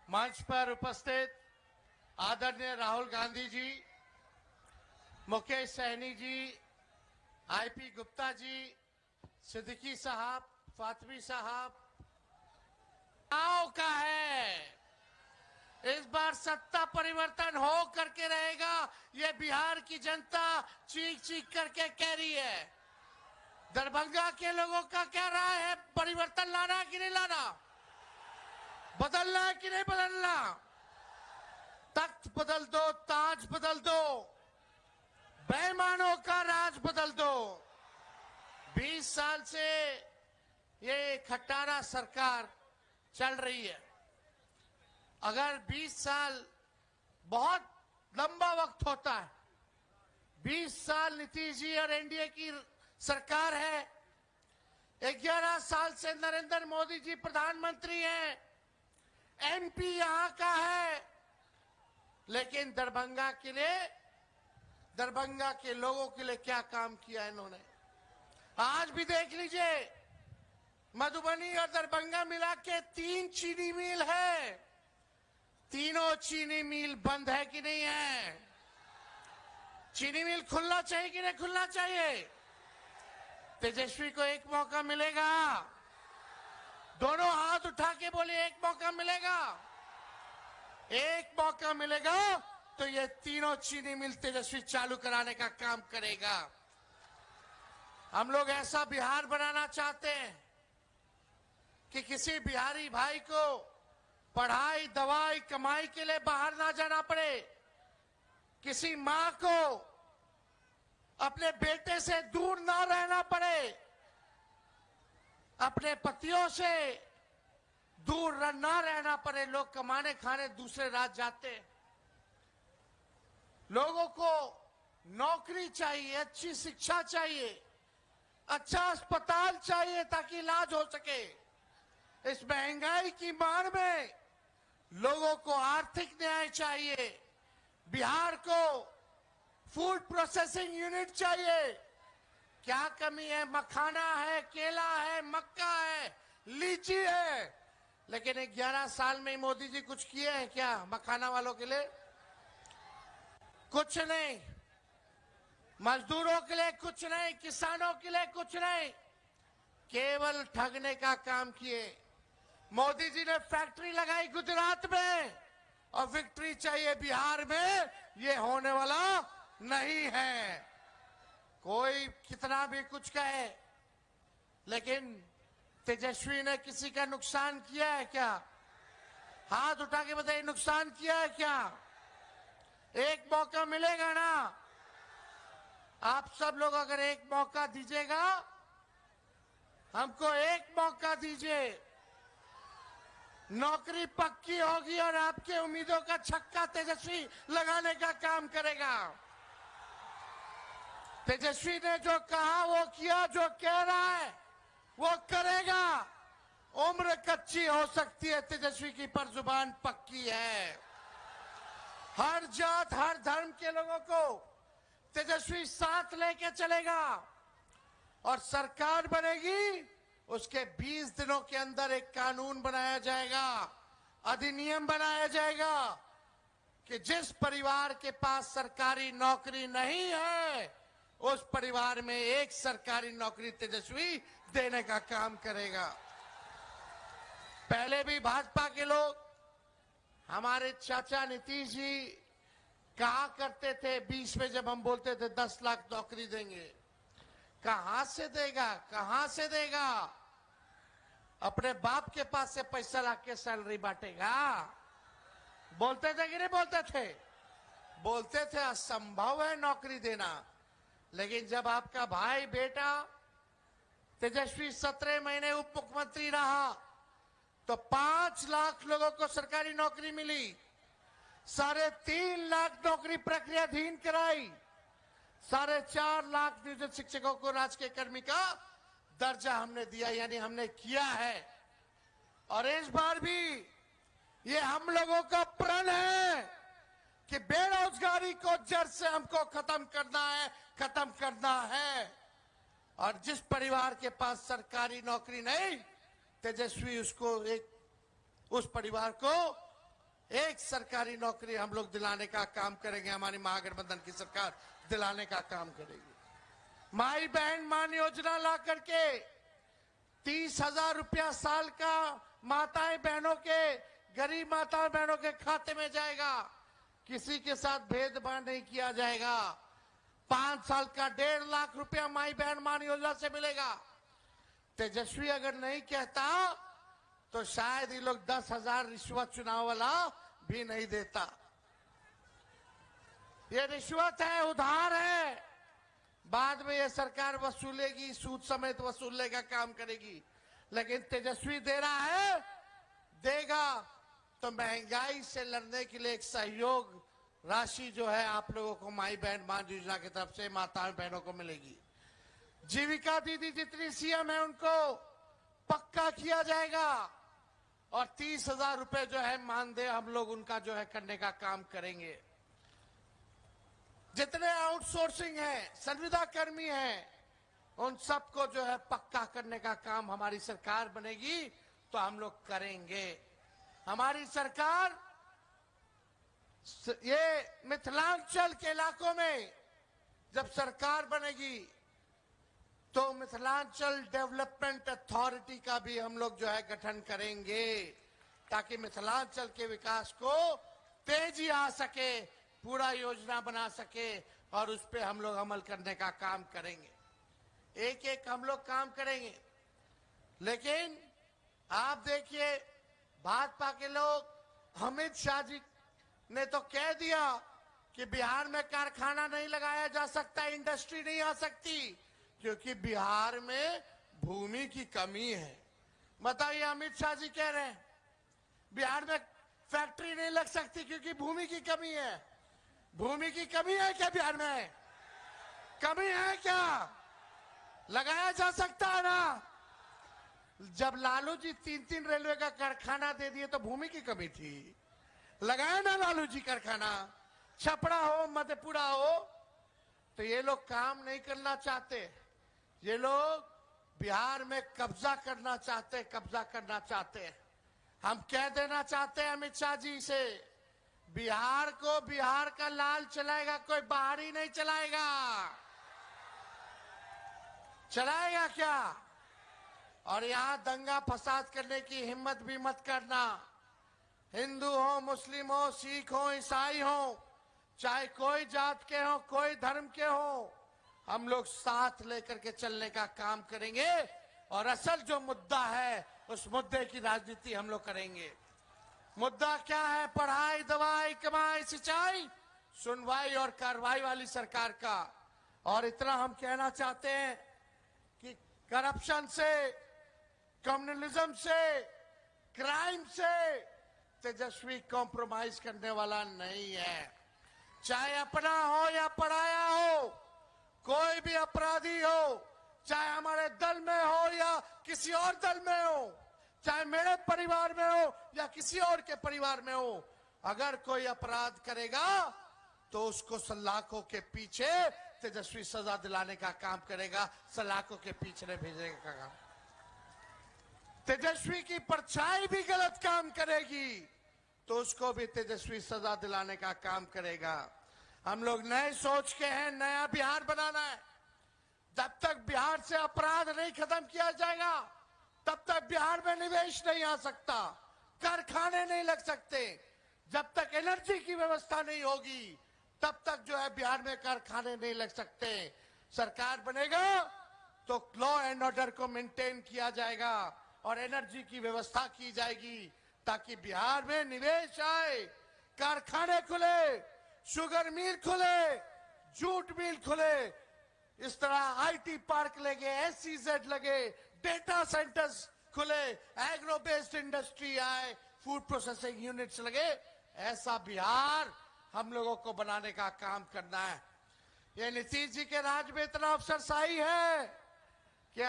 मंच पर उपस्थित आदरणीय राहुल गांधी जी, मुकेश सहनी जी, आईपी गुप्ता जी, सिद्दीकी साहब, फातमी साहब, का है इस बार सत्ता परिवर्तन हो करके रहेगा। ये बिहार की जनता चीख चीख करके कह रही है। दरभंगा के लोगों का क्या राय है? परिवर्तन लाना कि नहीं लाना? बदलना है कि नहीं बदलना? तख्त बदल दो, ताज बदल दो, बेईमानों का राज बदल दो। 20 साल से ये खट्टारा सरकार चल रही है। अगर 20 साल बहुत लंबा वक्त होता है, 20 साल नीतीश जी और एनडीए की सरकार है, 11 साल से नरेंद्र मोदी जी प्रधानमंत्री हैं, एमपी यहां का है, लेकिन दरभंगा के लिए, दरभंगा के लोगों के लिए क्या काम किया इन्होंने? आज भी देख लीजिए, मधुबनी और दरभंगा मिला के 3 चीनी मिल है। तीनों चीनी मिल बंद है कि नहीं है? चीनी मिल खुलना चाहिए कि नहीं खुलना चाहिए? तेजस्वी को एक मौका मिलेगा। दोनों हाथ उठा के बोले एक मौका मिलेगा। एक मौका मिलेगा तो ये तीनों चीनी मिल तेजस्वी चालू कराने का काम करेगा। हम लोग ऐसा बिहार बनाना चाहते हैं कि किसी बिहारी भाई को पढ़ाई, दवाई, कमाई के लिए बाहर ना जाना पड़े। किसी मां को अपने बेटे से दूर ना रहना पड़े। अपने पतियों से दूर ना रहना पड़े। लोग कमाने खाने दूसरे राज्य जाते हैं। लोगों को नौकरी चाहिए, अच्छी शिक्षा चाहिए, अच्छा अस्पताल चाहिए ताकि इलाज हो सके। इस महंगाई की मार में लोगों को आर्थिक न्याय चाहिए। बिहार को फूड प्रोसेसिंग यूनिट चाहिए। क्या कमी है? मखाना है, केला है, मक्का है, लीची है, लेकिन 11 साल में मोदी जी कुछ किए हैं क्या मखाना वालों के लिए? कुछ नहीं। मजदूरों के लिए कुछ नहीं, किसानों के लिए कुछ नहीं, केवल ठगने का काम किए। मोदी जी ने फैक्ट्री लगाई गुजरात में और विक्ट्री चाहिए बिहार में, ये होने वाला नहीं है। कोई कितना भी कुछ कहे, लेकिन तेजस्वी ने किसी का नुकसान किया है क्या? हाथ उठा के बताइए, नुकसान किया है क्या? एक मौका मिलेगा ना? आप सब लोग अगर एक मौका दीजिएगा, हमको एक मौका दीजिए, नौकरी पक्की होगी और आपके उम्मीदों का छक्का तेजस्वी लगाने का काम करेगा। तेजस्वी ने जो कहा वो किया, जो कह रहा है वो करेगा। उम्र कच्ची हो सकती है तेजस्वी की, पर जुबान पक्की है। हर जात, हर धर्म के लोगों को तेजस्वी साथ लेके चलेगा और सरकार बनेगी। उसके 20 दिनों के अंदर एक कानून बनाया जाएगा, अधिनियम बनाया जाएगा कि जिस परिवार के पास सरकारी नौकरी नहीं है, उस परिवार में एक सरकारी नौकरी तेजस्वी देने का काम करेगा। पहले भी भाजपा के लोग, हमारे चाचा नीतीश जी कहा करते थे, 20 में जब हम बोलते थे 10 लाख नौकरी देंगे, कहां से देगा, कहां से देगा? अपने बाप के पास से पैसा लाके सैलरी बांटेगा? बोलते थे कि नहीं बोलते थे? बोलते थे असंभव है नौकरी देना। लेकिन जब आपका भाई बेटा तेजस्वी 17 महीने उप मुख्यमंत्री रहा तो 5 लाख लोगों को सरकारी नौकरी मिली, 3.5 लाख नौकरी प्रक्रियाधीन कराई, 4.5 लाख नियोजित शिक्षकों को राजकीय कर्मी का दर्जा हमने दिया, यानी हमने किया है। और इस बार भी ये हम लोगों का प्रण है कि बेरोजगारी को जड़ से हमको खत्म करना है। और जिस परिवार के पास सरकारी नौकरी नहीं, तेजस्वी उस परिवार को एक सरकारी नौकरी हम लोग दिलाने का काम करेंगे। हमारी महागठबंधन की सरकार दिलाने का काम करेगी। माई बहन मान योजना ला करके 30,000 रुपया साल का माताएं बहनों के, गरीब माताएं बहनों के खाते में जाएगा। किसी के साथ भेदभाव नहीं किया जाएगा। 5 साल का 1.5 लाख रुपया माई बहन मान योजना से मिलेगा। तेजस्वी अगर नहीं कहता तो शायद ये लोग 10,000 रिश्वत चुनाव वाला भी नहीं देता। ये रिश्वत है, उधार है, बाद में ये सरकार वसूलेगी, सूद समेत वसूलने का काम करेगी। लेकिन तेजस्वी दे रहा है, देगा तो महंगाई से लड़ने के लिए एक सहयोग राशि जो है आप लोगों को माई बहन मान योजना की तरफ से माताओं बहनों को मिलेगी। जीविका दीदी जितनी सीएम है उनको पक्का किया जाएगा और 30,000 रुपए जो है मानदेय हम लोग उनका जो है करने का काम करेंगे। जितने आउटसोर्सिंग है, संविदा कर्मी हैं, उन सबको जो है पक्का करने का काम हमारी सरकार बनेगी तो हम लोग करेंगे। हमारी सरकार ये मिथिलांचल के इलाकों में जब सरकार बनेगी तो मिथिलांचल डेवलपमेंट अथॉरिटी का भी हम लोग जो है गठन करेंगे ताकि मिथिलांचल के विकास को तेजी आ सके, पूरा योजना बना सके और उस पे हम लोग अमल करने का काम करेंगे। एक एक हम लोग काम करेंगे। लेकिन आप देखिए भाजपा के लोग, अमित शाह जी ने तो कह दिया कि बिहार में कारखाना नहीं लगाया जा सकता, इंडस्ट्री नहीं आ सकती क्योंकि बिहार में भूमि की कमी है। बताइए, अमित शाह जी कह रहे हैं बिहार में फैक्ट्री नहीं लग सकती क्योंकि भूमि की कमी है। भूमि की कमी है क्या बिहार में? कमी है क्या? लगाया जा सकता है ना। जब लालू जी 3-3 रेलवे का कारखाना दे दिए तो भूमि की कमी थी, लगाया ना लालू जी कारखाना। छपरा हो, मधेपुरा हो, तो ये लोग काम नहीं करना चाहते। ये लोग बिहार में कब्जा करना चाहते, कब्जा करना चाहते। हम कह देना चाहते हैं अमित शाह जी से, बिहार को बिहार का लाल चलाएगा, कोई बाहरी नहीं चलाएगा। चलाएगा क्या? और यहां दंगा फसाद करने की हिम्मत भी मत करना। हिंदू हो, मुस्लिम हो, सिख हो, ईसाई हो, चाहे कोई जात के हो, कोई धर्म के हो, हम लोग साथ लेकर के चलने का काम करेंगे और असल जो मुद्दा है उस मुद्दे की राजनीति हम लोग करेंगे। मुद्दा क्या है? पढ़ाई, दवाई, कमाई, सिंचाई, सुनवाई और कार्रवाई वाली सरकार का। और इतना हम कहना चाहते हैं कि करप्शन से, कम्युनलिज्म से, क्राइम से तेजस्वी कॉम्प्रोमाइज करने वाला नहीं है। चाहे अपना हो या पराया हो, कोई भी अपराधी हो, चाहे हमारे दल में हो या किसी और दल में हो, चाहे मेरे परिवार में हो या किसी और के परिवार में हो, अगर कोई अपराध करेगा तो उसको सलाखों के पीछे तेजस्वी सजा दिलाने का काम करेगा, सलाखों के पीछे भेजने का काम। तेजस्वी की परछाई भी गलत काम करेगी तो उसको भी तेजस्वी सजा दिलाने का काम करेगा। हम लोग नए सोच के हैं, नया बिहार बनाना है। जब तक बिहार से अपराध नहीं खत्म किया जाएगा तब तक बिहार में निवेश नहीं आ सकता, कारखाने नहीं लग सकते। जब तक एनर्जी की व्यवस्था नहीं होगी तब तक जो है बिहार में कारखाने नहीं लग सकते। सरकार बनेगा तो लॉ एंड ऑर्डर को मेंटेन किया जाएगा और एनर्जी की व्यवस्था की जाएगी ताकि बिहार में निवेश आए, कारखाने खुले, शुगर मिल खुले, जूट मिल खुले, इस तरह आईटी पार्क लगे, एसईजेड लगे, डेटा सेंटर्स खुले, एग्रो बेस्ड इंडस्ट्री आए, फूड प्रोसेसिंग यूनिट्स लगे। ऐसा बिहार हम लोगों को बनाने का काम करना है। ये नीतीश जी के राज में इतना अफसरशाही है कि